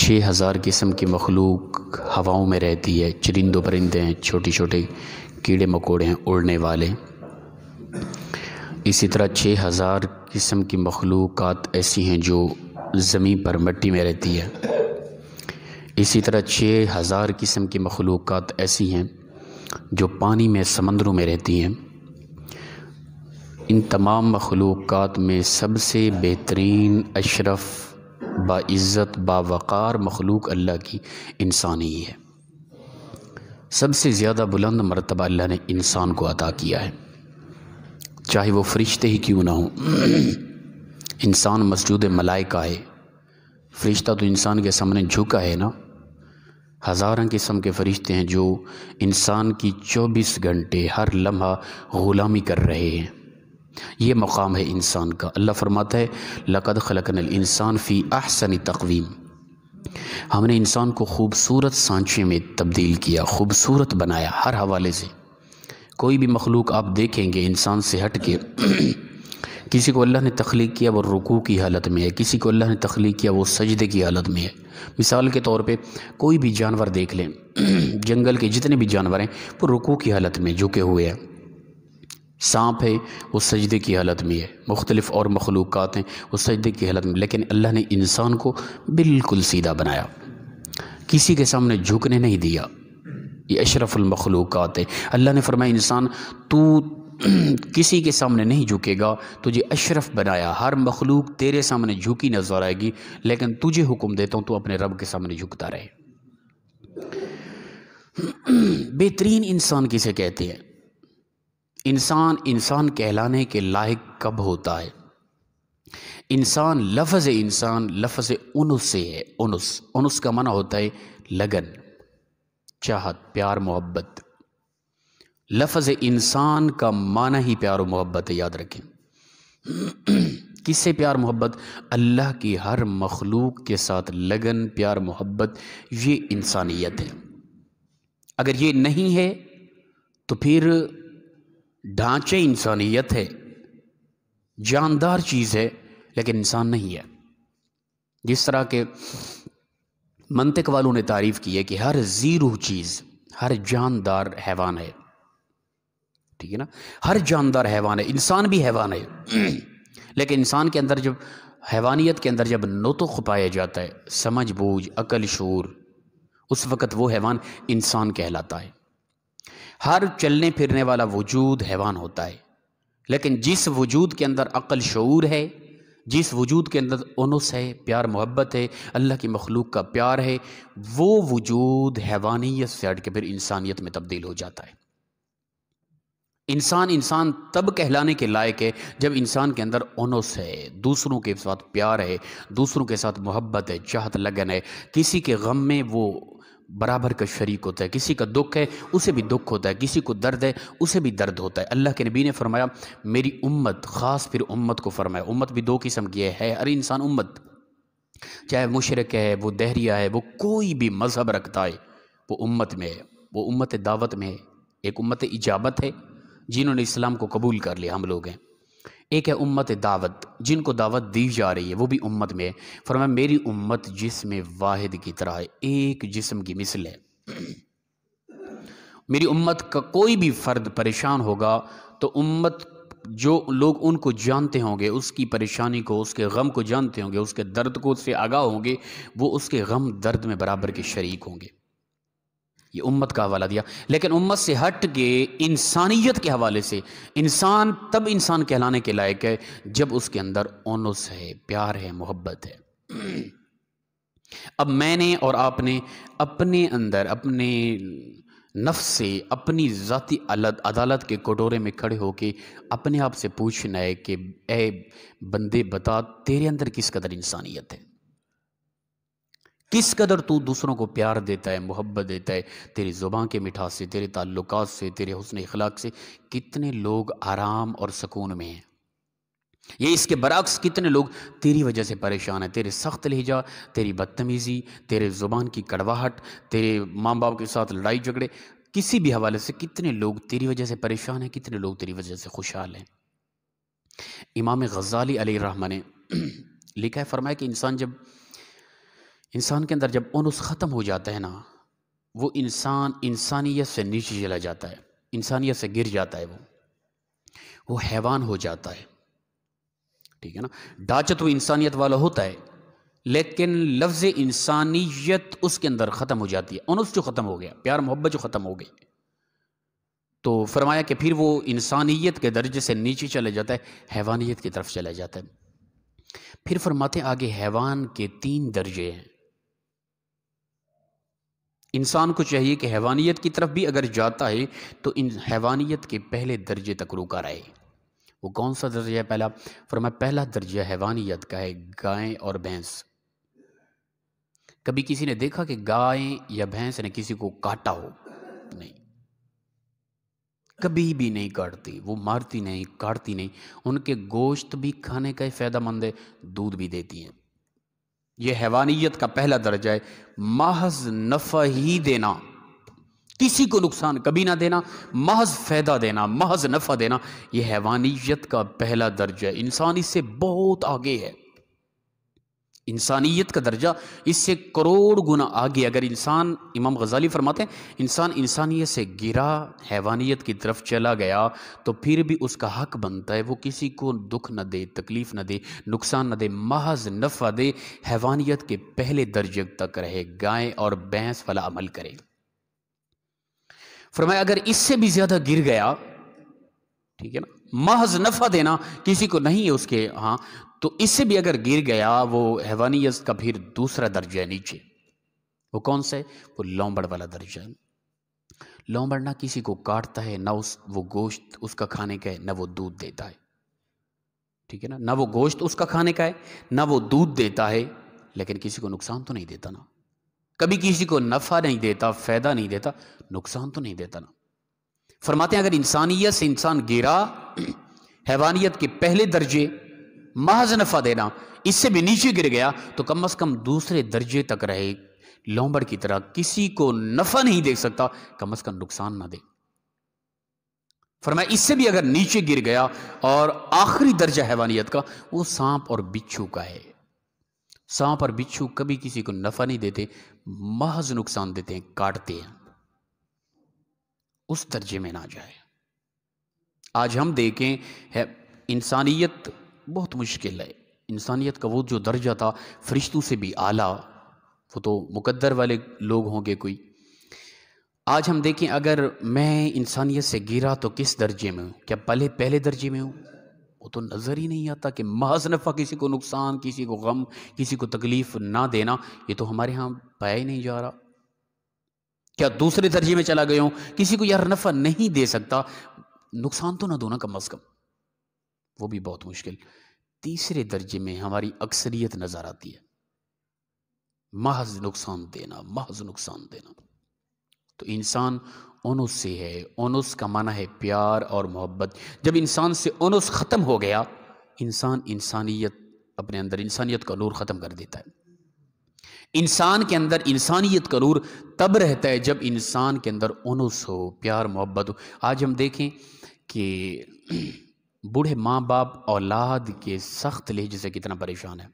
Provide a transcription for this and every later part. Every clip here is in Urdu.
6,000 قسم کی مخلوق ہواؤں میں رہتی ہے، چرند و پرندے ہیں، چھوٹے چھوٹے کیڑے مکوڑے ہیں اڑنے والے۔ اسی طرح 6,000 قسم کی مخلوقات ایسی ہیں جو زمین پر مٹی میں رہتی ہے۔ اسی طرح 6,000 قسم کی مخلوقات ایسی ہیں جو پانی میں، سمندروں میں رہتی ہیں۔ ان تمام مخلوقات میں سب سے بہترین، اشرف، باعزت، باوقار مخلوق اللہ کی انسان ہی ہے۔ سب سے زیادہ بلند مرتبہ اللہ نے انسان کو عطا کیا ہے، چاہے وہ فرشتے ہی کیوں نہ ہوں۔ انسان مسجود ملائکہ ہے، فرشتہ تو انسان کے سامنے جھکا ہے نا۔ ہزاراں قسم کے فرشتے ہیں جو انسان کی 24 گھنٹے ہر لمحہ غلامی کر رہے ہیں۔ یہ مقام ہے انسان کا۔ اللہ فرماتا ہے لَقَدْ خَلَقْنَا الْإِنسَانَ فِي أَحْسَنِ تَقْوِيمٍ، ہم نے انسان کو خوبصورت سانچے میں تبدیل کیا، خوبصورت بنایا ہر حوالے سے۔ کوئی بھی مخلوق آپ دیکھیں گے انسان سے ہٹ کے، کسی کو اللہ نے تخلیق کیا وہ رکوع کی حالت میں ہے، کسی کو اللہ نے تخلیق کیا وہ سجدے کی حالت میں ہے۔ مثال کے طور پہ کوئی بھی جانور دیکھ لیں، جنگل کے جتنے بھی جانور ہیں وہ رکوع کی حالت میں جھکے ہوئے ہیں۔ سانپ ہے وہ سجدے کی حالت میں ہے، مختلف اور مخلوقات ہیں وہ سجدے کی حالت میں، لیکن اللہ نے انسان کو بالکل سیدھا بنایا، کسی کے سامنے جھکنے نہیں دیا۔ یہ اشرف المخلوقات ہے۔ اللہ نے فرمایا انسان تو کسی کے سامنے نہیں جھکے گا، تجھے اشرف بنایا، ہر مخلوق تیرے سامنے جھکی نظر آئے گی، لیکن تجھے حکم دیتا ہوں تو اپنے رب کے سامنے جھکتا رہے۔ بہترین انسان کسے کہتے ہیں؟ انسان کہلانے کے لائق کب ہوتا ہے؟ انسان لفظ انس سے ہے۔ انس کا معنی ہوتا ہے لگن، چاہت، پیار، محبت۔ لفظ انسان کا معنی ہی پیار و محبت ہے، یاد رکھیں۔ کس سے پیار محبت؟ اللہ کی ہر مخلوق کے ساتھ لگن، پیار، محبت، یہ انسانیت ہے۔ اگر یہ نہیں ہے تو پھر ڈھانچے انسانیت ہے، جاندار چیز ہے لیکن انسان نہیں ہے۔ جس طرح کہ منطق والوں نے تعریف کی ہے کہ ہر ذی روح چیز، ہر جاندار حیوان ہے، ٹھیک ہے نا، ہر جاندار حیوان ہے، انسان بھی حیوان ہے، لیکن انسان کے اندر جب حیوانیت کے اندر جب نطق پایا جاتا ہے، سمجھ بوجھ، عقل، شعور، اس وقت وہ حیوان انسان کہلاتا ہے۔ ہر چلنے پھرنے والا وجود حیوان ہوتا ہے، لیکن جس وجود کے اندر عقل، شعور ہے، جس وجود کے اندر انس ہے، پیار محبت ہے، اللہ کی مخلوق کا پیار ہے، وہ وجود حیوانیت سے ہٹ کے پھر انسانیت میں تبدیل ہو جاتا ہے۔ انسان تب کہلانے کے لائق ہے جب انسان کے اندر انس ہے، دوسروں کے ساتھ پیار ہے، دوسروں کے ساتھ محبت ہے، چاہت، لگن ہے، کسی کے غم میں وہ برابر کا شریک ہوتا ہے، کسی کا دکھ ہے اسے بھی دکھ ہوتا ہے، کسی کو درد ہے اسے بھی درد ہوتا ہے۔ اللہ کے نبی نے فرمایا میری امت، خاص پھر امت کو فرمایا، امت بھی دو قسم کی ہے، ہر انسان امت، چاہے مشرک ہے، وہ دہریہ ہے، وہ کوئی بھی مذہب رکھتا ہے، وہ امت میں ہے، وہ امت دعوت میں ہے۔ ایک امت اجابت ہے جنہوں نے اسلام کو قبول کر لیا، ہم لوگ ہیں۔ ایک ہے امت دعوت، جن کو دعوت دی جا رہی ہے، وہ بھی امت میں ہے۔ فرمایا میری امت جسم واحد کی طرح ہے، ایک جسم کی مثل ہے۔ میری امت کا کوئی بھی فرد پریشان ہوگا تو امت جو لوگ ان کو جانتے ہوں گے، اس کی پریشانی کو، اس کے غم کو جانتے ہوں گے، اس کے درد کو اس سے آگاہ ہوں گے، وہ اس کے غم درد میں برابر کے شریک ہوں گے۔ یہ امت کا حوالہ دیا، لیکن امت سے ہٹ کے انسانیت کے حوالے سے انسان تب انسان کہلانے کے لائق ہے جب اس کے اندر انس ہے، پیار ہے، محبت ہے۔ اب میں نے اور آپ نے اپنے اندر، اپنے نفس سے، اپنی ذاتی عدالت کے کٹورے میں کھڑے ہو کے اپنے آپ سے پوچھنا ہے کہ اے بندے بتا تیرے اندر کس قدر انسانیت ہے، کس قدر تو دوسروں کو پیار دیتا ہے، محبت دیتا ہے، تیری زبان کے مٹھاس سے، تیرے تعلقات سے، تیرے حسن اخلاق سے کتنے لوگ آرام اور سکون میں ہیں۔ یہ اس کے برعکس کتنے لوگ تیری وجہ سے پریشان ہیں، تیرے سخت لہجہ، تیری بدتمیزی، تیرے زبان کی کڑواہٹ، تیرے ماں باپ کے ساتھ لڑائی جھگڑے، کسی بھی حوالے سے کتنے لوگ تیری وجہ سے پریشان ہیں، کتنے لوگ تیری وجہ سے خوشحال ہیں۔ امام غزالی علیہ الرحمہ نے لکھا ہے، فرمایا کہ انسان جب انسان کے اندر جب انس ختم ہو جاتا ہے نا، وہ انسان انسانیت سے نیچے چلا جاتا ہے، انسانیت سے گر جاتا ہے، وہ حیوان ہو جاتا ہے، ٹھیک ہے نا۔ ڈھانچہ تو انسانیت والا ہوتا ہے، لیکن لفظ انسانیت اس کے اندر ختم ہو جاتی ہے، انس جو ختم ہو گیا، پیار محبت جو ختم ہو گئی، تو فرمایا کہ پھر وہ انسانیت کے درجے سے نیچے چلے جاتا ہے، حیوانیت کی طرف چلا جاتا ہے۔ پھر فرماتے ہیں آگے حیوان کے 3 درجے ہیں۔ انسان کو چاہیے کہ حیوانیت کی طرف بھی اگر جاتا ہے تو ان حیوانیت کے پہلے درجے تک رکا رہے۔ وہ کون سا درجہ ہے پہلا؟ فرمایا پہلا درجہ حیوانیت کا ہے گائے اور بھینس۔ کبھی کسی نے دیکھا کہ گائے یا بھینس نے کسی کو کاٹا ہو؟ نہیں، کبھی بھی نہیں کاٹتی، وہ مارتی نہیں، کاٹتی نہیں، ان کے گوشت بھی کھانے کا فائدہ مند ہے، دودھ بھی دیتی ہیں۔ یہ حیوانیت کا پہلا درجہ ہے، محض نفع ہی دینا، کسی کو نقصان کبھی نہ دینا، محض فائدہ دینا، محض نفع دینا، یہ حیوانیت کا پہلا درجہ ہے۔ انسان اس سے بہت آگے ہے، انسانیت کا درجہ اس سے کروڑ گنا آگے۔ اگر انسان، امام غزالی فرماتے ہیں، انسان انسانیت سے گرا، حیوانیت کی طرف چلا گیا، تو پھر بھی اس کا حق بنتا ہے وہ کسی کو دکھ نہ دے، تکلیف نہ دے، نقصان نہ دے، محض نفع دے، حیوانیت کے پہلے درجے تک رہے، گائے اور بھینس والا عمل کرے۔ فرمایا اگر اس سے بھی زیادہ گر گیا، ٹھیک ہے نا، محض نفع دینا، کسی کو نہیں ہے اس کے ہاں، تو اس سے بھی اگر گر گیا، وہ حیوانیت کا پھر دوسرا درجہ ہے نیچے۔ وہ کون سا ہے؟ وہ لومبڑ والا درجہ ہے۔ لومبڑ نہ کسی کو کاٹتا ہے، نہ وہ گوشت اس کا کھانے کا ہے، نہ وہ دودھ دیتا ہے، ٹھیک ہے نا، نہ وہ گوشت اس کا کھانے کا ہے، نہ وہ دودھ دیتا ہے، لیکن کسی کو نقصان تو نہیں دیتا نا، کبھی کسی کو نفع نہیں دیتا، فائدہ نہیں دیتا، نقصان تو نہیں دیتا نا۔ فرماتے ہیں اگر انسانیت سے انسان گرا، حیوانیت کے پہلے درجے محض نفع دینا، اس سے بھی نیچے گر گیا، تو کم از کم دوسرے درجے تک رہے، لومبڑ کی طرح کسی کو نفع نہیں دے سکتا، کم از کم نقصان نہ دے۔ فرمایا اس سے بھی اگر نیچے گر گیا، اور آخری درجہ حیوانیت کا وہ سانپ اور بچھو کا ہے۔ سانپ اور بچھو کبھی کسی کو نفع نہیں دیتے، محض نقصان دیتے ہیں، کاٹتے ہیں، اس درجے میں نہ جائے۔ آج ہم دیکھیں انسانیت بہت مشکل ہے، انسانیت کا وہ جو درجہ تھا فرشتوں سے بھی اعلیٰ، وہ تو مقدر والے لوگ ہوں گے کوئی۔ آج ہم دیکھیں اگر میں انسانیت سے گرا تو کس درجے میں ہوں؟ کیا پہلے درجے میں ہوں؟ وہ تو نظر ہی نہیں آتا کہ محض نفع، کسی کو نقصان، کسی کو غم، کسی کو تکلیف نہ دینا، یہ تو ہمارے ہاں پایا ہی نہیں جا رہا۔ کیا دوسرے درجے میں چلا گیا ہوں؟ کسی کو یار نفع نہیں دے سکتا، نقصان تو نہ دو نا کم از کم، وہ بھی بہت مشکل۔ تیسرے درجے میں ہماری اکثریت نظر آتی ہے، محض نقصان دینا، محض نقصان دینا۔ تو انسان انس سے ہے، انس کا معنی ہے پیار اور محبت۔ جب انسان سے انس ختم ہو گیا، انسان انسانیت اپنے اندر، انسانیت کا نور ختم کر دیتا ہے۔ انسان کے اندر انسانیت کا نور تب رہتا ہے جب انسان کے اندر انس ہو، پیار محبت ہو۔ آج ہم دیکھیں کہ بوڑھے ماں باپ اولاد کے سخت لہجے سے کتنا پریشان ہے،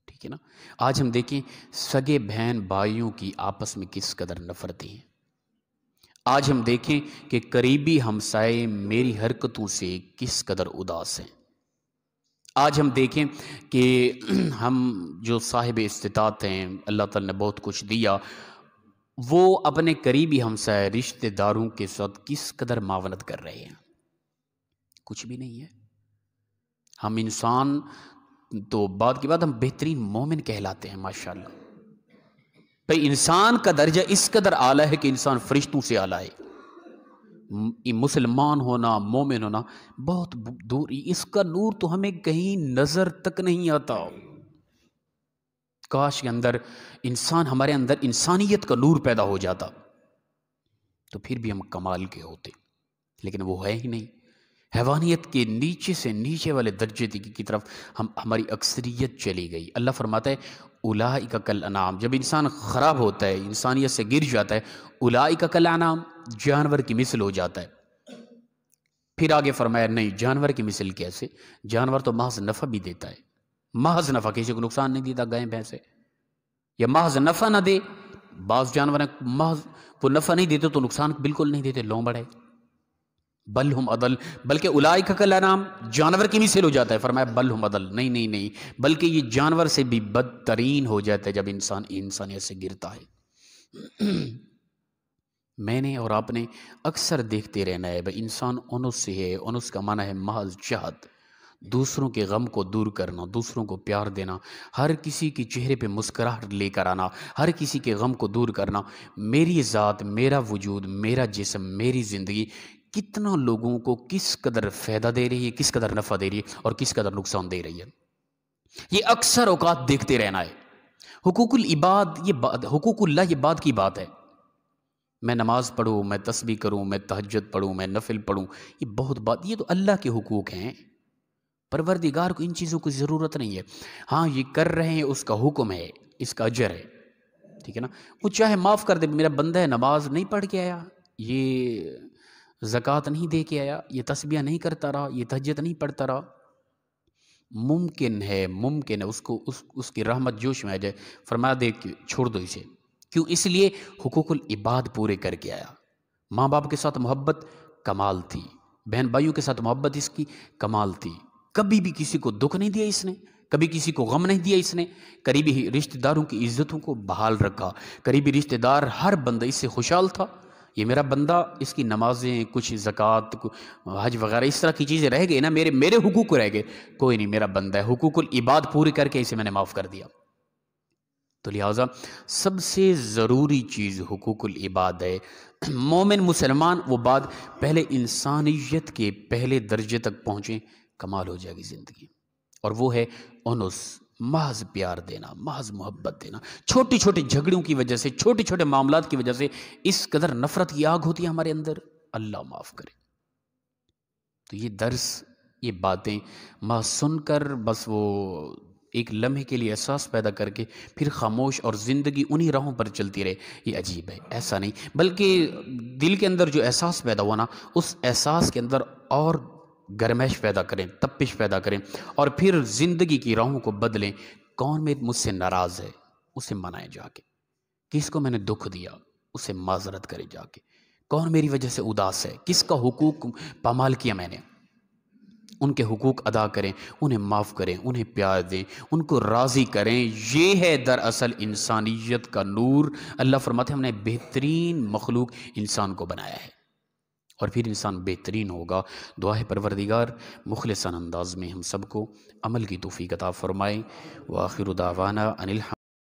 ٹھیک ہے نا۔ آج ہم دیکھیں سگے بہن بھائیوں کی آپس میں کس قدر نفرتیں ہیں۔ آج ہم دیکھیں کہ قریبی ہمسائے میری حرکتوں سے کس قدر اداس ہیں۔ آج ہم دیکھیں کہ ہم جو صاحب استطاعت ہیں، اللہ تعالیٰ نے بہت کچھ دیا، وہ اپنے قریبی ہمسائے رشتہ داروں کے ساتھ کس قدر معاونت کر رہے ہیں، کچھ بھی نہیں ہے۔ ہم انسان تو بعد کی بات ہم بہترین مومن کہلاتے ہیں ماشاءاللہ۔ بھئی انسان کا درجہ اس قدر اعلیٰ ہے کہ انسان فرشتوں سے اعلیٰ ہے۔ مسلمان ہونا، مومن ہونا بہت دور، اس کا نور تو ہمیں کہیں نظر تک نہیں آتا۔ کاش کے اندر انسان، ہمارے اندر انسانیت کا نور پیدا ہو جاتا تو پھر بھی ہم کمال کے ہوتے، لیکن وہ ہے ہی نہیں۔ حیوانیت کے نیچے سے نیچے والے درجے کی طرف ہماری اکثریت چلی گئی۔ اللہ فرماتا ہے اولئک کالانعام، جب انسان خراب ہوتا ہے، انسانیت سے گر جاتا ہے، اولئک کالانعام، جانور کی مثل ہو جاتا ہے۔ پھر آگے فرمایا نہیں، جانور کی مثل کیسے؟ جانور تو محض نفع بھی دیتا ہے، محض نفع، کسی کو نقصان نہیں دیتا گائے بھینسے، یا محض نفع نہ دے، بعض جانور محض وہ نفع نہیں دیتے تو نقصان بالکل نہیں دیتے، لوں بڑے، بل ہم اضل، بلکہ اولئک کالانعام، جانور کی مثل ہو جاتا ہے، فرمایا بل ہم اضل، نہیں نہیں نہیں، بلکہ یہ جانور سے بھی بدترین ہو جاتا ہے جب انسانیت سے گرتا ہے۔ میں نے اور آپ نے اکثر دیکھتے رہنا ہے بھائی، انسان انس سے ہے، انس کا معنی ہے محض چاہت، دوسروں کے غم کو دور کرنا، دوسروں کو پیار دینا، ہر کسی کے چہرے پہ مسکراہٹ لے کر آنا، ہر کسی کے غم کو دور کرنا۔ میری ذات، میرا وجود، میرا جسم، میری زندگی کتنا لوگوں کو کس قدر فائدہ دے رہی ہے، کس قدر نفع دے رہی ہے اور کس قدر نقصان دے رہی ہے، یہ اکثر اوقات دیکھتے رہنا ہے۔ حقوق العباد، حقوق اللہ یہ بات کی بات ہے، میں نماز پڑھوں، میں تسبیح کروں، میں تہجد پڑھوں، میں نفل پڑھوں، یہ بہت بات، یہ تو اللہ کے حقوق ہیں، پروردگار کو ان چیزوں کی ضرورت نہیں ہے۔ ہاں یہ کر رہے ہیں، اس کا حکم ہے، اس کا اجر ہے، ٹھیک ہے نا، وہ چاہے معاف کر دے، میرا بندہ ہے نماز نہیں پڑھ کے آیا، یہ زکوٰۃ نہیں دے کے آیا، یہ تسبیح نہیں کرتا رہا، یہ تہجد نہیں پڑھتا رہا، ممکن ہے اس کی رحمت جوش میں آ جائے، فرمایا دے چھوڑ دو اسے، کیوں؟ اس لیے حقوق العباد پورے کر کے آیا۔ ماں باپ کے ساتھ محبت کمال تھی، بہن بھائیوں کے ساتھ محبت اس کی کمال تھی، کبھی بھی کسی کو دکھ نہیں دیا اس نے، کبھی کسی کو غم نہیں دیا اس نے، قریبی رشتہ داروں کی عزتوں کو بحال رکھا، قریبی رشتہ دار ہر بندہ اس سے خوشحال تھا، یہ میرا بندہ، اس کی نمازیں، کچھ زکوٰۃ، حج وغیرہ اس طرح کی چیزیں رہ گئی نا، میرے حقوق رہ گئے، کوئی نہیں، میرا بندہ ہے، حقوق العباد پورے کر کے اسے میں نے معاف کر دیا۔ تو لہٰذا سب سے ضروری چیز حقوق العباد ہے۔ مومن مسلمان وہ بات پہلے انسانیت کے پہلے درجے تک پہنچیں، کمال ہو جائے گی زندگی، اور وہ ہے انس، محض پیار دینا، محض محبت دینا۔ چھوٹی چھوٹی جھگڑوں کی وجہ سے، چھوٹے چھوٹے معاملات کی وجہ سے اس قدر نفرت کی آگ ہوتی ہے ہمارے اندر، اللہ معاف کرے۔ تو یہ درس، یہ باتیں ماں سن کر بس وہ ایک لمحے کے لیے احساس پیدا کر کے پھر خاموش اور زندگی انہی راہوں پر چلتی رہے، یہ عجیب ہے، ایسا نہیں، بلکہ دل کے اندر جو احساس پیدا ہوا نا، اس احساس کے اندر اور گرمائش پیدا کریں، تپش پیدا کریں، اور پھر زندگی کی راہوں کو بدلیں۔ کون مجھ سے ناراض ہے، اسے منائیں جا کے، کس کو میں نے دکھ دیا، اسے معذرت کرے جا کے، کون میری وجہ سے اداس ہے، کس کا حقوق پامال کیا میں نے، ان کے حقوق ادا کریں، انہیں معاف کریں، انہیں پیار دیں، ان کو راضی کریں۔ یہ ہے دراصل انسانیت کا نور۔ اللہ فرماتے ہیں ہم نے بہترین مخلوق انسان کو بنایا ہے، اور پھر انسان بہترین ہوگا۔ دعا ہے پروردگار مخلصانہ انداز میں ہم سب کو عمل کی توفیق عطا فرمائے۔ وآخر دعوانا ان